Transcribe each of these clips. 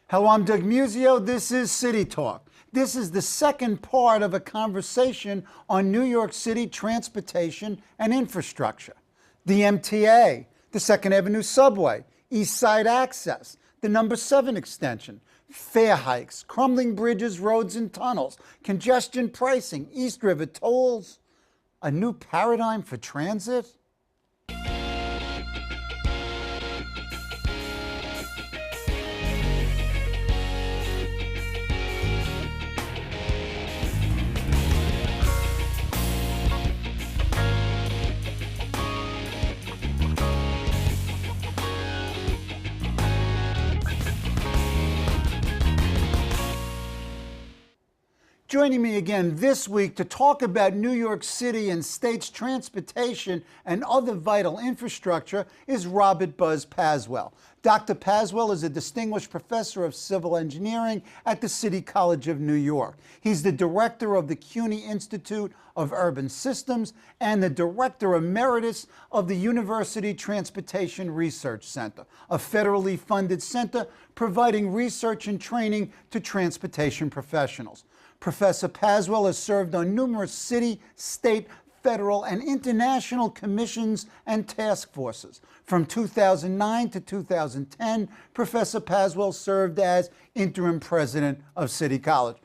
Hello, I'm Doug Muzzio. This is CityTalk. This is the second part of a conversation on New York City transportation and infrastructure. The MTA, the 2nd Avenue subway, East Side access, the number 7 extension, fare hikes, crumbling bridges, roads and tunnels, congestion pricing, East River tolls, a new paradigm for transit. Joining me again this week to talk about New York City and state's transportation and other vital infrastructure is Robert Buzz Paaswell. Dr. Paaswell is a distinguished professor of civil engineering at the City College of New York. He's the director of the CUNY Institute of Urban Systems and the director emeritus of the University Transportation Research Center, a federally funded center providing research and training to transportation professionals. Professor Paaswell has served on numerous city, state, federal, and international commissions and task forces. From 2009 to 2010, Professor Paaswell served as interim president of City College.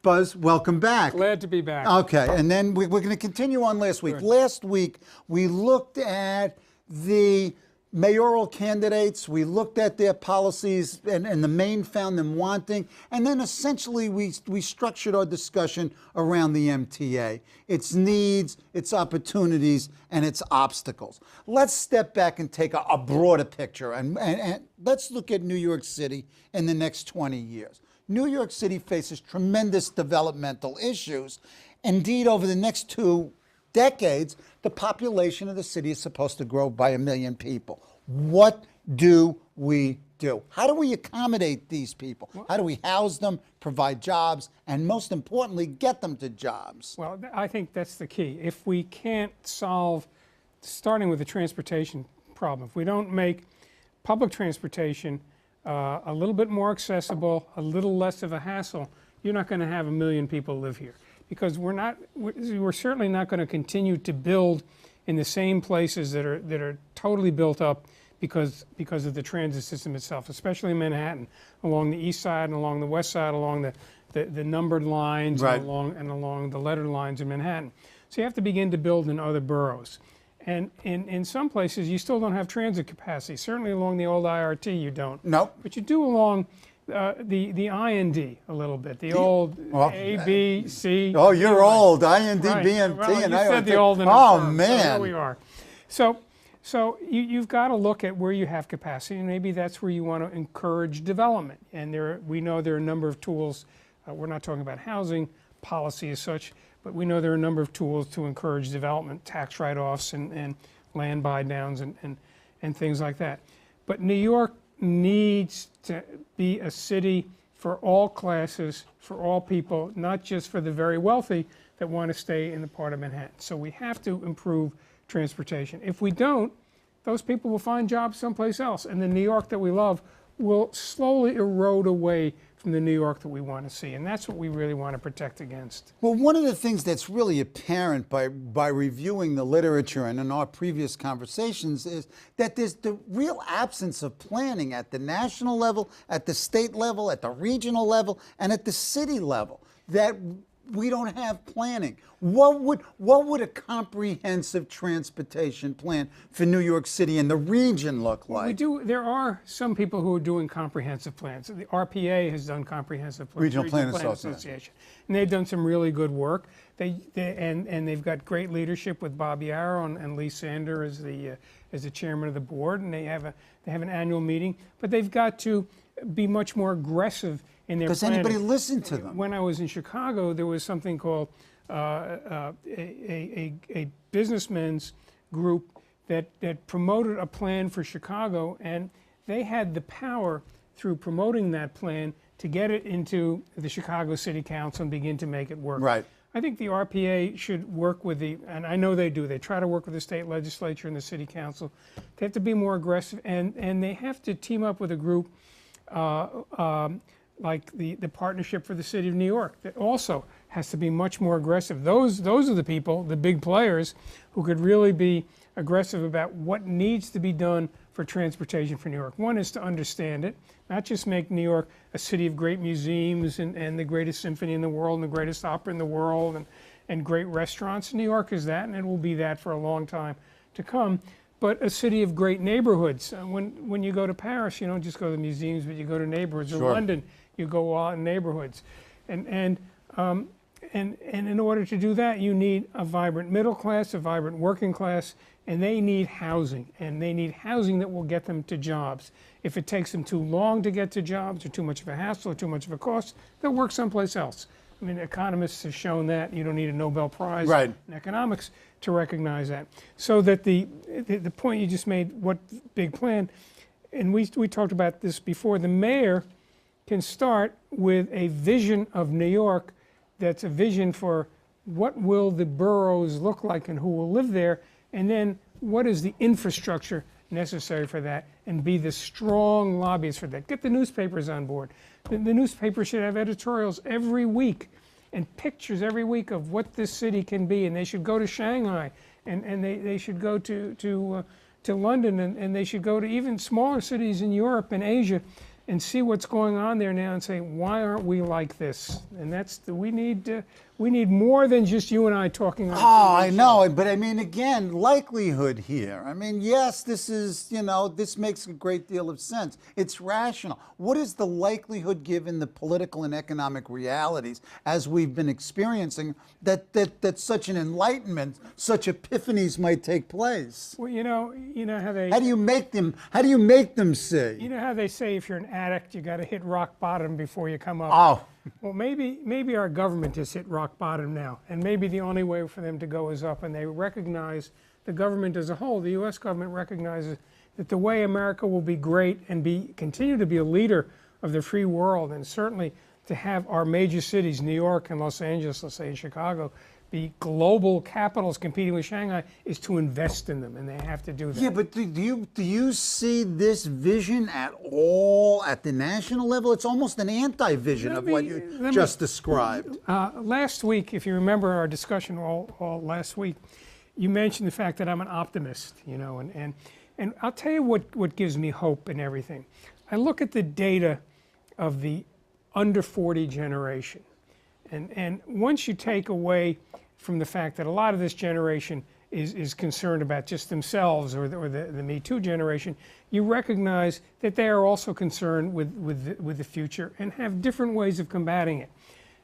Buzz, welcome back. Glad to be back. Okay, and then we're going to continue on last week. Good. Last week, we looked at the mayoral candidates, we looked at their policies, and the main found them wanting, and then essentially we structured our discussion around the MTA, its needs, its opportunities, and its obstacles. Let's step back and take a broader picture, and let's look at New York City in the next 20 years. New York City faces tremendous developmental issues. Indeed, over the next 2 decades, the population of the city is supposed to grow by 1 million people. What do we do? How do we accommodate these people? How do we house them, provide jobs, and most importantly, get them to jobs? Well, I think that's the key. If we can't solve, starting with the transportation problem, if we don't make public transportation a little bit more accessible, a little less of a hassle, you're not going to have 1 million people live here. Because we're certainly not going to continue to build in the same places that are totally built up because of the transit system itself, especially in Manhattan, along the east side and along the west side, along the numbered lines, right, and along the lettered lines in Manhattan. So you have to begin to build in other boroughs. And in some places, you still don't have transit capacity. Certainly along the old IRT, you don't. Nope. But you do along the IND a little bit, the old A, B, C. Oh, you're old. IND, right. BMT, well, and you IRT. said the old in oh, term, man. So here we are. So you've got to look at where you have capacity, and maybe that's where you want to encourage development. And we know there are a number of tools. We're not talking about housing policy as such, but we know there are a number of tools to encourage development, tax write-offs and land buy-downs and things like that. But New York needs to be a city for all classes, for all people, not just for the very wealthy that want to stay in the part of Manhattan. So we have to improve transportation. If we don't, those people will find jobs someplace else, and the New York that we love will slowly erode away from the New York that we want to see, and that's what we really want to protect against. Well, one of the things that's really apparent by reviewing the literature and in our previous conversations is that there's the real absence of planning at the national level, at the state level, at the regional level, and at the city level, that we don't have planning. What would a comprehensive transportation plan for New York City and the region look like? There are some people who are doing comprehensive plans. The RPA has done comprehensive plans. Regional Plan Association. And they've done some really good work. And they've got great leadership with Bob Yarrow and Lee Sander as the chairman of the board. And they have an annual meeting. But they've got to be much more aggressive in their planning. Does anybody listen to them? When I was in Chicago, there was something called a businessmen's group that promoted a plan for Chicago, and they had the power through promoting that plan to get it into the Chicago City Council and begin to make it work. Right. I think the RPA should work with and I know they do, they try to work with the state legislature and the city council. They have to be more aggressive, and they have to team up with a group like the Partnership for the City of New York, that also has to be much more aggressive. Those are the people, the big players, who could really be aggressive about what needs to be done for transportation for New York. One is to understand it, not just make New York a city of great museums and the greatest symphony in the world and the greatest opera in the world and great restaurants. New York is that, and it will be that for a long time to come. But a city of great neighborhoods. When you go to Paris, you don't just go to the museums, but you go to neighborhoods. Sure. Or London, you go out in neighborhoods. And in order to do that, you need a vibrant middle class, a vibrant working class, and they need housing. And they need housing that will get them to jobs. If it takes them too long to get to jobs, or too much of a hassle, or too much of a cost, they'll work someplace else. I mean, economists have shown that. You don't need a Nobel Prize Right. in economics to recognize that. So that the point you just made, what big plan, and we talked about this before, the mayor can start with a vision of New York that's a vision for what will the boroughs look like and who will live there, and then what is the infrastructure necessary for that, and be the strong lobbyist for that. Get the newspapers on board. The newspapers should have editorials every week and pictures every week of what this city can be, and they should go to Shanghai, and they should go to London, and they should go to even smaller cities in Europe and Asia and see what's going on there now and say, why aren't we like this? And that's we need more than just you and I talking on a Oh, TV I show. know, but I mean, again, likelihood here. I mean, yes, this is, this makes a great deal of sense. It's rational. What is the likelihood, given the political and economic realities as we've been experiencing, that such an enlightenment, such epiphanies might take place? Well, you know how they How do you make them see? you know how they say if you're an addict, you got to hit rock bottom before you come up. Oh, Well, maybe our government has hit rock bottom now, and maybe the only way for them to go is up, and they recognize, the government as a whole, the U.S. government recognizes that the way America will be great and continue to be a leader of the free world, and certainly to have our major cities, New York and Los Angeles, let's say, and Chicago, be global capitals competing with Shanghai, is to invest in them, and they have to do that. yeah, but do you see this vision at all at the national level? It's almost an anti-vision of what you just described. Last week, if you remember our discussion all last week, you mentioned the fact that I'm an optimist, and I'll tell you what gives me hope in everything. I look at the data of the under 40 generation, and once you take away from the fact that a lot of this generation is concerned about just themselves or the Me Too generation, you recognize that they are also concerned with the future and have different ways of combating it.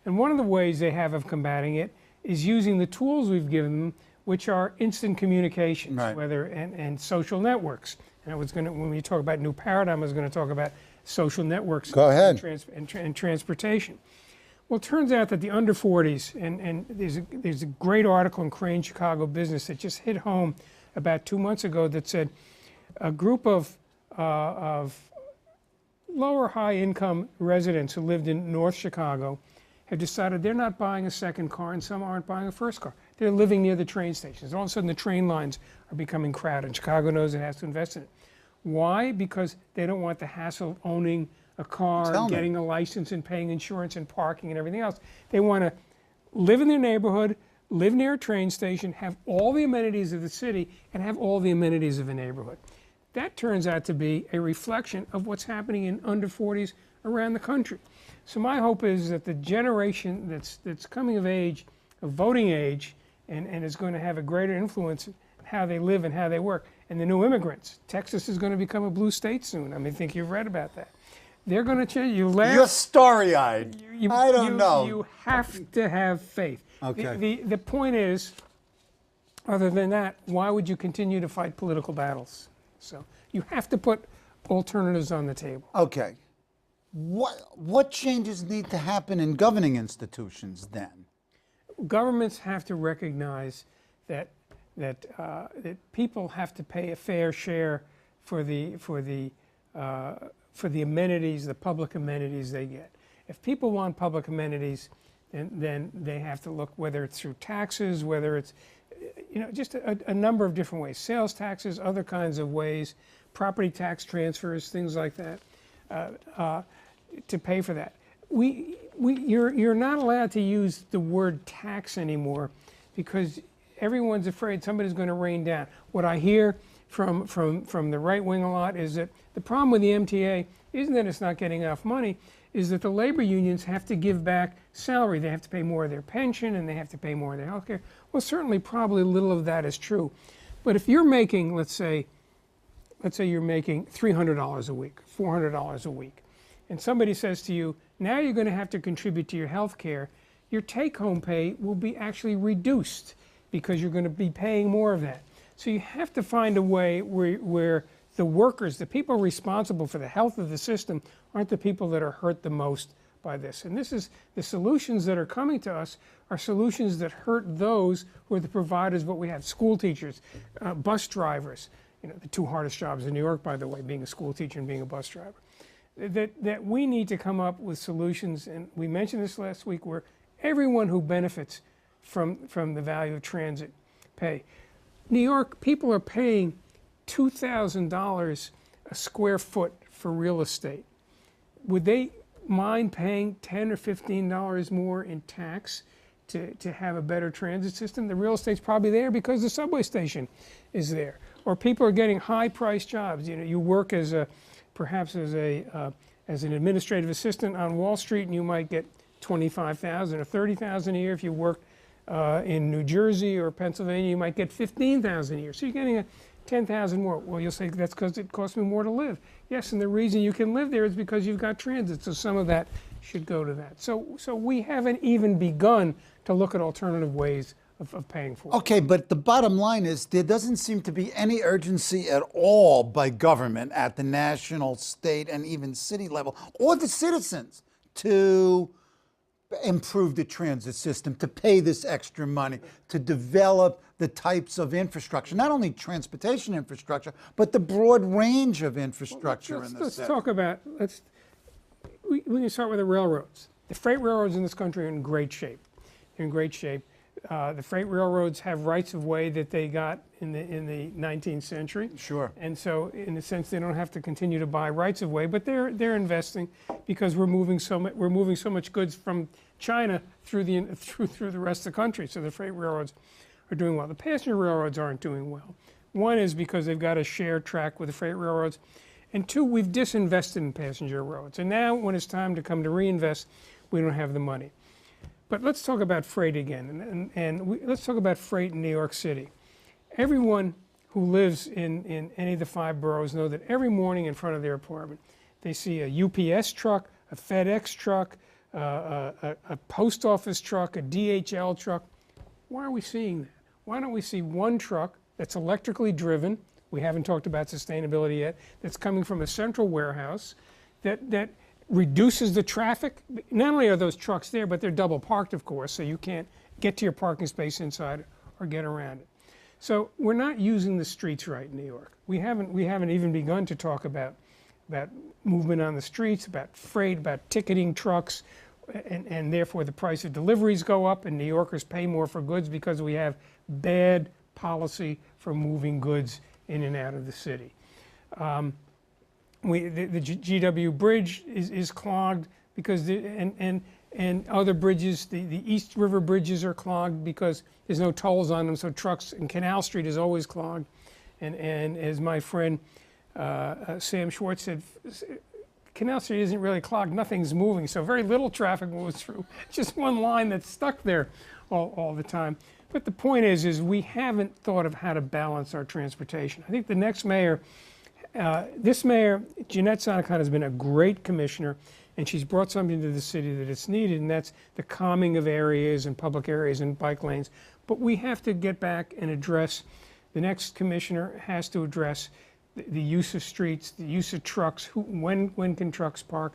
And one of the ways they have of combating it is using the tools we've given them, which are instant communications, Right. and social networks. And when we talk about new paradigm, I was going to talk about social networks. Go ahead. And transportation. Well, it turns out that the under 40s, and there's a great article in Crane Chicago Business that just hit home about 2 months ago that said a group of lower high income residents who lived in North Chicago have decided they're not buying a second car, and some aren't buying a first car. They're living near the train stations. All of a sudden the train lines are becoming crowded, and Chicago knows it has to invest in it. Why? Because they don't want the hassle of owning a car, getting a license and paying insurance and parking and everything else. They want to live in their neighborhood, live near a train station, have all the amenities of the city, and have all the amenities of a neighborhood. That turns out to be a reflection of what's happening in under 40s around the country. So my hope is that the generation that's coming of age, of voting age, and is going to have a greater influence in how they live and how they work. And the new immigrants. Texas is going to become a blue state soon. I think you've read about that. They're going to change. You're starry-eyed. I don't know. You have to have faith. Okay. The point is, other than that, why would you continue to fight political battles? So you have to put alternatives on the table. Okay. What changes need to happen in governing institutions then? Governments have to recognize that people have to pay a fair share for the amenities, the public amenities they get. If people want public amenities, then they have to look, whether it's through taxes, whether it's just a number of different ways, sales taxes, other kinds of ways, property tax transfers, things like that. to pay for that. You're not allowed to use the word tax anymore because everyone's afraid somebody's going to rain down. What I hear from the right wing a lot is that the problem with the MTA isn't that it's not getting enough money, is that the labor unions have to give back salary. They have to pay more of their pension and they have to pay more of their health care. Well, certainly probably little of that is true. But if you're making, let's say you're making $300 a week, $400 a week, and somebody says to you, now you're going to have to contribute to your health care, your take-home pay will be actually reduced because you're going to be paying more of that. So you have to find a way where the workers, the people responsible for the health of the system, aren't the people that are hurt the most by this. And this is the solutions that are coming to us are solutions that hurt those who are the providers of what we have: school teachers, bus drivers. You know, the two hardest jobs in New York, by the way, being a school teacher and being a bus driver. That we need to come up with solutions, and we mentioned this last week, where everyone who benefits from the value of transit pay. New York, people are paying $2,000 a square foot for real estate. Would they mind paying $10 or $15 more in tax to have a better transit system? The real estate's probably there because the subway station is there. Or people are getting high-priced jobs. You know, you work as perhaps as an administrative assistant on Wall Street, and you might get $25,000 or $30,000 a year. If you work in New Jersey or Pennsylvania, you might get $15,000 a year. So you're getting $10,000 more. Well, you'll say that's because it costs me more to live. Yes, and the reason you can live there is because you've got transit. So some of that should go to that. So we haven't even begun to look at alternative ways of paying for it. Okay, but the bottom line is there doesn't seem to be any urgency at all by government at the national, state, and even city level, or the citizens, to improve the transit system, to pay this extra money, to develop the types of infrastructure, not only transportation infrastructure, but the broad range of infrastructure in the Let's city. talk about, we can start with the railroads. The freight railroads in this country are in great shape. They're in great shape. The freight railroads have rights of way that they got in the 19th century. Sure. And so, in a sense, they don't have to continue to buy rights of way, but they're investing because we're moving so much goods from China through the rest of the country. So the freight railroads are doing well. The passenger railroads aren't doing well. One is because they've got a shared track with the freight railroads, and two, we've disinvested in passenger railroads. And now, when it's time to come to reinvest, we don't have the money. But let's talk about freight again, let's talk about freight in New York City. Everyone who lives in any of the 5 boroughs know that every morning in front of their apartment, they see a UPS truck, a FedEx truck, a post office truck, a DHL truck. Why are we seeing that? Why don't we see one truck that's electrically driven? We haven't talked about sustainability yet. That's coming from a central warehouse that reduces the traffic. Not only are those trucks there, but they're double parked, of course, so you can't get to your parking space inside or get around it. So we're not using the streets right in New York. We haven't even begun to talk about movement on the streets, about freight, about ticketing trucks, and therefore the price of deliveries go up and New Yorkers pay more for goods because we have bad policy for moving goods in and out of the city. The GW Bridge is clogged because and other bridges, the East River bridges are clogged because there's no tolls on them, so trucks, and Canal Street is always clogged. And as my friend Sam Schwartz said, Canal Street isn't really clogged, nothing's moving, so very little traffic moves through. Just one line that's stuck there all the time. But the point is we haven't thought of how to balance our transportation. I think the next mayor, this mayor, Jeanette Sonnecutt, has been a great commissioner, and she's brought something to the city that it's needed, and that's the calming of areas and public areas and bike lanes. But we have to get back and address, the next commissioner has to address the use of streets, the use of trucks, when can trucks park?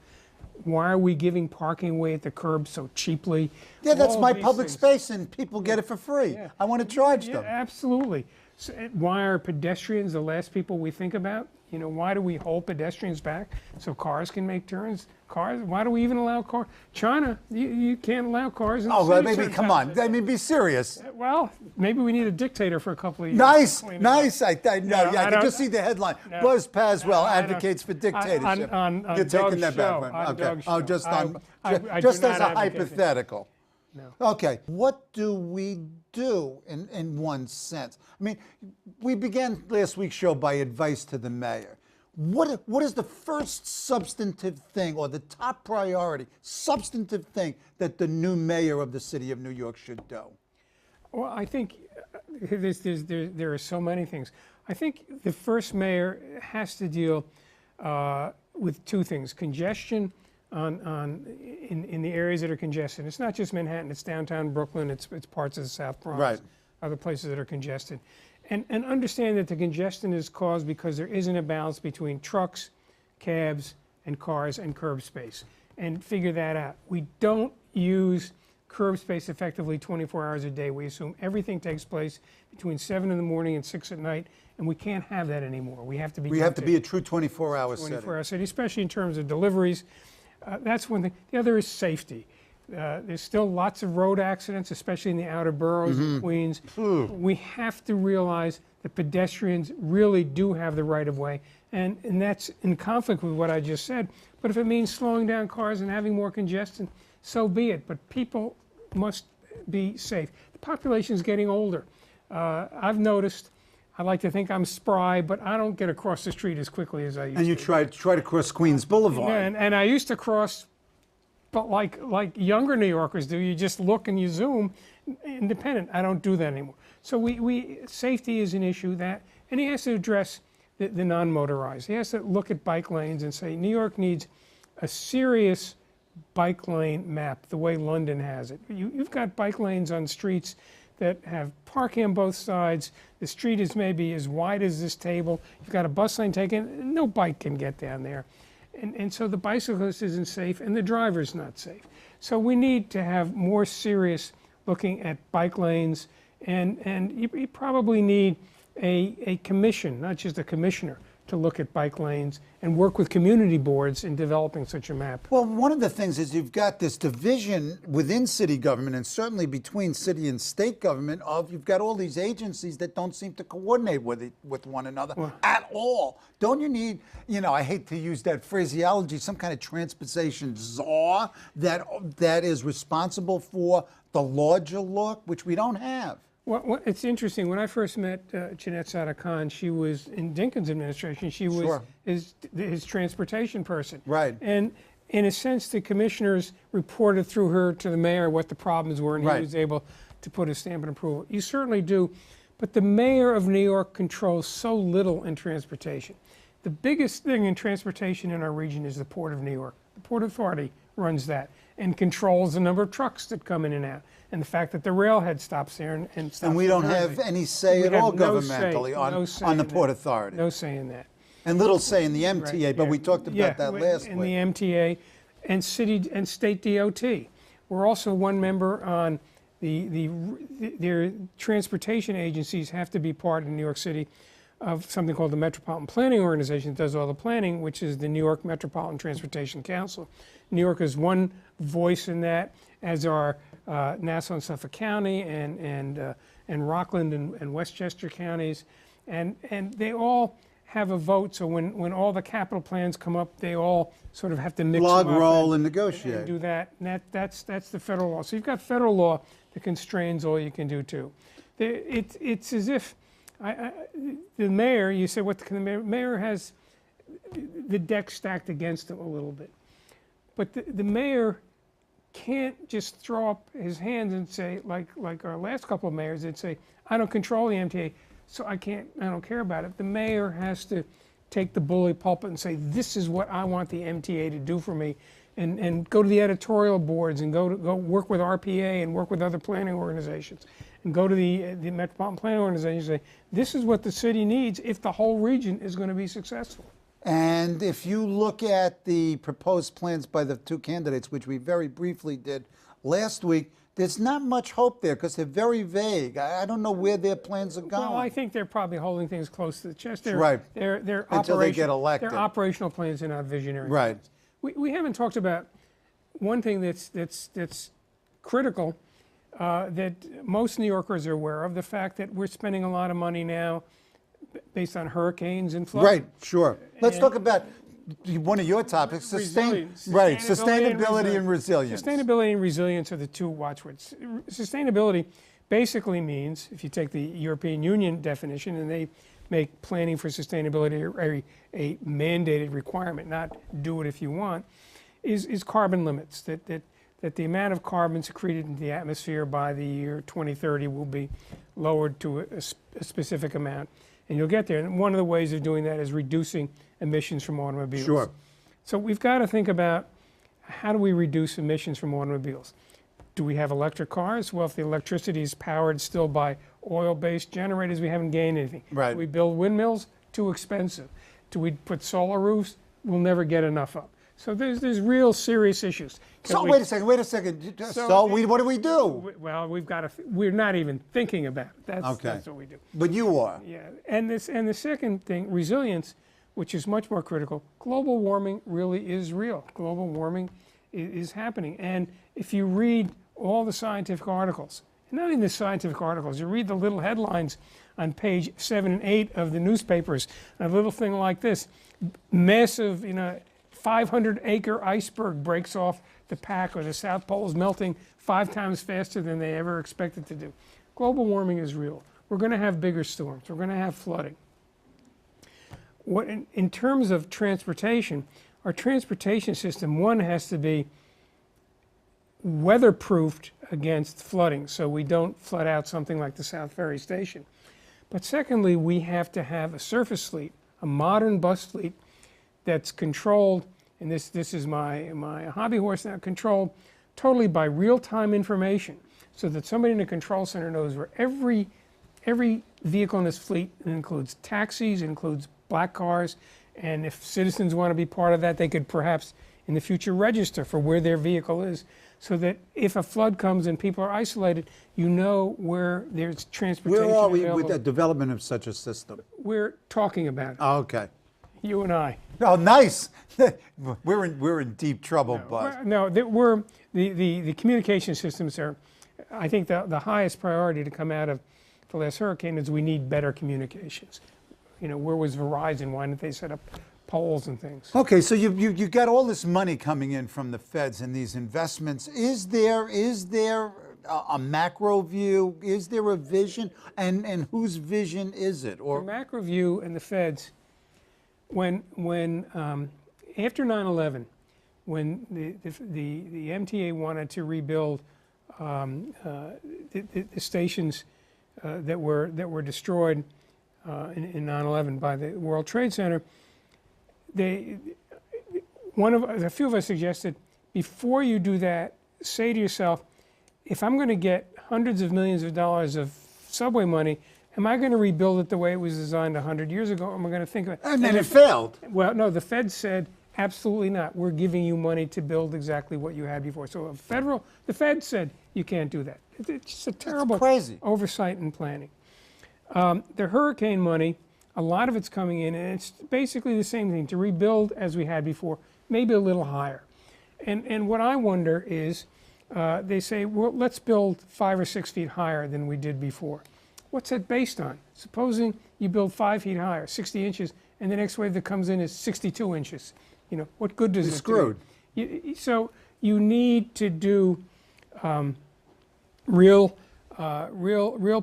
Why are we giving parking away at the curb so cheaply? Yeah, that's All my these public things. space, and people get it for free. I want to charge Yeah, them. absolutely. So, why are pedestrians the last people we think about? You know, why do we hold pedestrians back so cars can make turns? Why do we even allow cars? China, you can't allow cars in the Oh, well, city maybe, sometimes. come on. I mean, be serious. Well, maybe we need a dictator for a couple of years. Nice, nice. I can don't- just see the headline. Buzz Paaswell advocates for dictatorship. On You're taking Doug's that show, back. on Okay. Doug's Oh, show. just I just do as not a advocate it. hypothetical. No. Okay. What do we do in one sense? I mean, we began last week's show by advice to the mayor. What is the first substantive thing or the top priority, substantive thing that the new mayor of the city of New York should do? Well, I think there are so many things. I think the first mayor has to deal with two things: congestion in the areas that are congested. It's not just Manhattan; it's downtown Brooklyn. It's parts of the South Bronx, Right. other places that are congested, and understand that the congestion is caused because there isn't a balance between trucks, cabs, and cars and curb space, and figure that out. We don't use curb space effectively 24 hours a day. We assume everything takes place between 7 in the morning and 6 at night, and we can't have that anymore. We have to be. We have to be a true 24-hour city. 24-hour city, especially in terms of deliveries. That's one thing. The other is safety. There's still lots of road accidents, especially in the outer boroughs of Queens. We have to realize that pedestrians really do have the right of way, and that's in conflict with what I just said. But if it means slowing down cars and having more congestion, so be it. But people must be safe. The population is getting older. I've noticed. I like to think I'm spry, but I don't get across the street as quickly as I used to. And you try to cross Queens Boulevard. And I used to cross, but like younger New Yorkers do, you just look and you zoom, independent. I don't do that anymore. So safety is an issue and he has to address the non-motorized. He has to look at bike lanes and say, New York needs a serious bike lane map, the way London has it. You've got bike lanes on streets that have parking on both sides. The street is maybe as wide as this table. You've got a bus lane taken. No bike can get down there. And so the bicyclist isn't safe and the driver's not safe. So we need to have more serious looking at bike lanes, and you probably need a commission, not just a commissioner, to look at bike lanes and work with community boards in developing such a map. Well, one of the things is you've got this division within city government and certainly between city and state government you've got all these agencies that don't seem to coordinate with one another at all. Don't you need, I hate to use that phraseology, some kind of transportation czar that is responsible for the larger look, which we don't have? Well, it's interesting. When I first met Jeanette Sada-Khan, she was in Dinkins' administration. She was his transportation person. Right. And in a sense, the commissioners reported through her to the mayor what the problems were, and he was able to put a stamp of approval. You certainly do. But the mayor of New York controls so little in transportation. The biggest thing in transportation in our region is the Port of New York. The Port Authority runs that and controls the number of trucks that come in and out, and the fact that the railhead stops there and stops. And we don't have any say at all governmentally on the Port Authority. No say in that. And little say in the MTA, but we talked about that last week. In the MTA and city and state DOT. We're also one member on their transportation agencies have to be part in New York City of something called the Metropolitan Planning Organization that does all the planning, which is the New York Metropolitan Transportation Council. New York is one voice in that, as are Nassau and Suffolk County and Rockland and Westchester counties, and they all have a vote. So when all the capital plans come up, they all sort of have to mix log them up roll and negotiate. and do that. And that's the federal law. So you've got federal law that constrains all you can do too. It's as if the mayor. You say what the mayor has the deck stacked against him a little bit, but the mayor can't just throw up his hands and say, like our last couple of mayors did, say, I don't control the MTA, so I don't care about it. The mayor has to take the bully pulpit and say, this is what I want the MTA to do for me, and go to the editorial boards and go work with RPA and work with other planning organizations, and go to the Metropolitan Planning Organization and say, this is what the city needs if the whole region is going to be successful. And if you look at the proposed plans by the two candidates, which we very briefly did last week, there's not much hope there because they're very vague. I don't know where their plans are going. Well, I think they're probably holding things close to the chest. Right. They're Until they get elected. They're operational plans, they're not visionary Right. plans. We haven't talked about one thing that's critical that most New Yorkers are aware of, the fact that we're spending a lot of money now based on hurricanes and floods. Right, sure. Let's talk about one of your topics, Resilience. right, sustainability and resilience. Sustainability and resilience are the two watchwords. Sustainability basically means, if you take the European Union definition, and they make planning for sustainability a mandated requirement, not do it if you want, is carbon limits, that the amount of carbon secreted into the atmosphere by the year 2030 will be lowered to a specific amount. And you'll get there. And one of the ways of doing that is reducing emissions from automobiles. Sure. So we've got to think about, how do we reduce emissions from automobiles? Do we have electric cars? Well, if the electricity is powered still by oil-based generators, we haven't gained anything. Right. Do we build windmills? Too expensive. Do we put solar roofs? We'll never get enough of. So there's real serious issues. So wait a second. So what do we do? Well, we're not even thinking about it. That's what we do. But you are. Yeah, and the second thing, resilience, which is much more critical. Global warming really is real. Global warming is happening, and if you read all the scientific articles, and not even the scientific articles, you read the little headlines on page 7 and 8 of the newspapers, a little thing like this: massive, 500-acre iceberg breaks off the pack, or the South Pole is melting 5 times faster than they ever expected to do. Global warming is real. We're going to have bigger storms. We're going to have flooding. In terms of transportation, our transportation system, one, has to be weatherproofed against flooding, so we don't flood out something like the South Ferry Station. But secondly, we have to have a surface fleet, a modern bus fleet that's controlled, and this is my hobby horse now, controlled totally by real-time information, so that somebody in the control center knows where every vehicle in this fleet, it includes taxis, it includes black cars, and if citizens want to be part of that, they could perhaps in the future register for where their vehicle is, so that if a flood comes and people are isolated, you know where there's transportation Where are we available. with the development of such a system? We're talking about it. Oh, okay. You and I. Oh, nice. we're in deep trouble, Buzz. No, the communication systems are, I think the highest priority to come out of the last hurricane is we need better communications. Where was Verizon? Why didn't they set up poles and things? Okay, so you got all this money coming in from the feds and these investments. Is there a macro view? Is there a vision? And whose vision is it? Or the macro view and the feds, when after 9/11, when the MTA wanted to rebuild the stations that were destroyed in 9/11 by the World Trade Center, a few of us suggested, before you do that, say to yourself, if I'm going to get hundreds of millions of dollars of subway money, am I going to rebuild it the way it was designed 100 years ago, or am I going to think of it? And then it failed. Well, no, the Fed said, absolutely not. We're giving you money to build exactly what you had before. So the Fed said, you can't do that. It's just a terrible oversight and planning. The hurricane money, a lot of it's coming in, and it's basically the same thing, to rebuild as we had before, maybe a little higher. And what I wonder is, they say, well, let's build 5 or 6 feet higher than we did before. What's that based on? Supposing you build 5 feet higher, 60 inches, and the next wave that comes in is 62 inches. What good does it do? Screwed. So you need to do real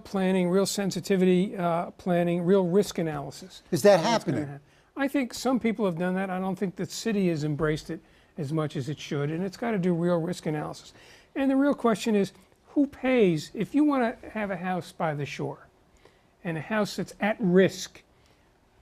planning, real sensitivity planning, real risk analysis. Is that happening? I think some people have done that. I don't think the city has embraced it as much as it should, and it's got to do real risk analysis. And the real question is, who pays? If you want to have a house by the shore and a house that's at risk,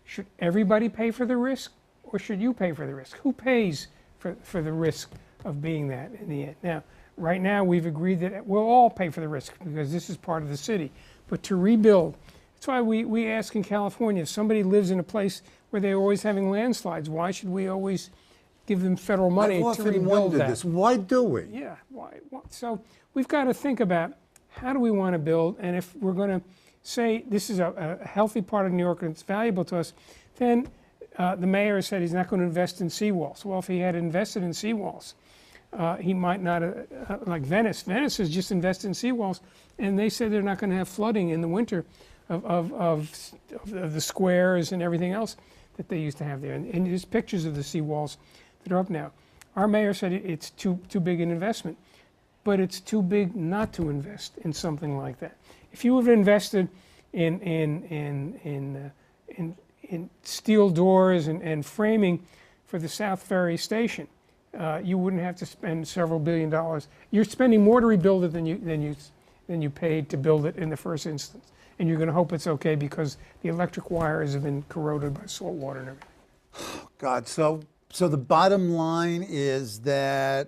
should everybody pay for the risk, or should you pay for the risk? Who pays for the risk of being that in the end? Now, right now we've agreed that we'll all pay for the risk because this is part of the city. But to rebuild, that's why we ask in California, if somebody lives in a place where they're always having landslides, why should we always give them federal money I've to often rebuild wondered that. this. Why do we? Yeah, why? So we've got to think about how do we want to build, and if we're going to say this is a healthy part of New York and it's valuable to us, then the mayor said he's not going to invest in seawalls. Well, if he had invested in seawalls, he might not, like Venice. Venice has just invested in seawalls, and they said they're not going to have flooding in the winter of the squares and everything else that they used to have there. And there's pictures of the seawalls that are up now. Our mayor said it's too big an investment, but it's too big not to invest in something like that. If you have invested in steel doors and framing for the South Ferry station, you wouldn't have to spend several $billion. You're spending more to rebuild it than you paid to build it in the first instance, and you're going to hope it's okay because the electric wires have been corroded by salt water and everything. God, so the bottom line is that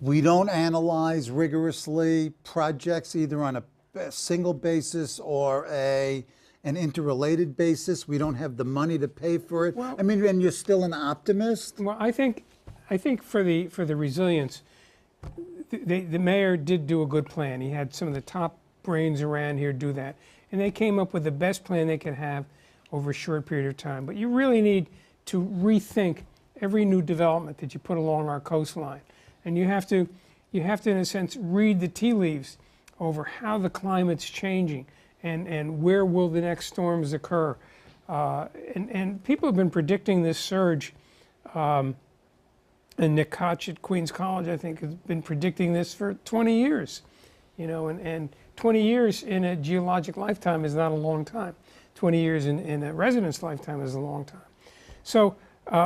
we don't analyze rigorously projects either on a single basis or an interrelated basis. We don't have the money to pay for it. Well, I mean, and you're still an optimist? Well, I think for the resilience, the mayor did do a good plan. He had some of the top brains around here do that, and they came up with the best plan they could have over a short period of time. But you really need to rethink every new development that you put along our coastline, and you have to in a sense read the tea leaves over how the climate's changing and where will the next storms occur. And people have been predicting this surge. And Nick Koch at Queens College, I think, has been predicting this for 20 years. You know, and 20 years in a geologic lifetime is not a long time. 20 years in a resident's lifetime is a long time. So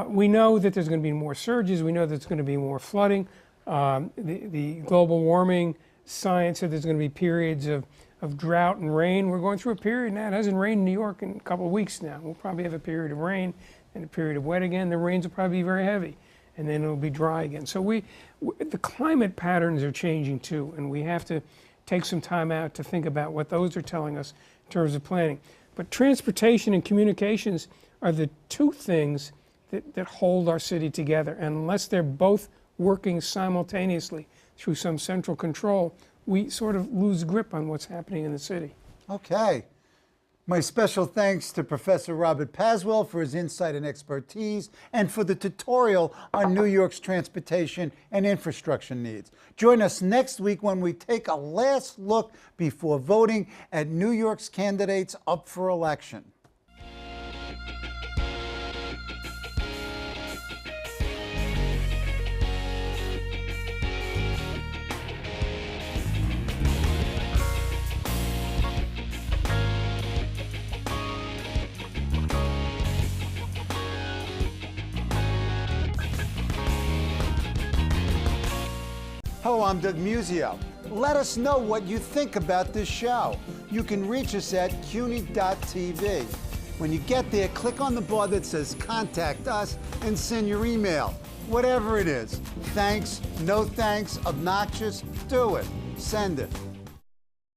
we know that there's going to be more surges. We know there's going to be more flooding. The global warming science said there's going to be periods of drought and rain. We're going through a period now. It hasn't rained in New York in a couple of weeks now. We'll probably have a period of rain and a period of wet again. The rains will probably be very heavy, and then it'll be dry again. So the climate patterns are changing too, and we have to take some time out to think about what those are telling us in terms of planning. But transportation and communications are the two things that hold our city together. And unless they're both working simultaneously through some central control, we sort of lose grip on what's happening in the city. Okay. My special thanks to Professor Robert Paaswell for his insight and expertise and for the tutorial on New York's transportation and infrastructure needs. Join us next week when we take a last look before voting at New York's candidates up for election. Hello, I'm Doug Muzzio. Let us know what you think about this show. You can reach us at CUNY.TV. When you get there, click on the bar that says Contact Us and send your email. Whatever it is. Thanks, no thanks, obnoxious, do it. Send it.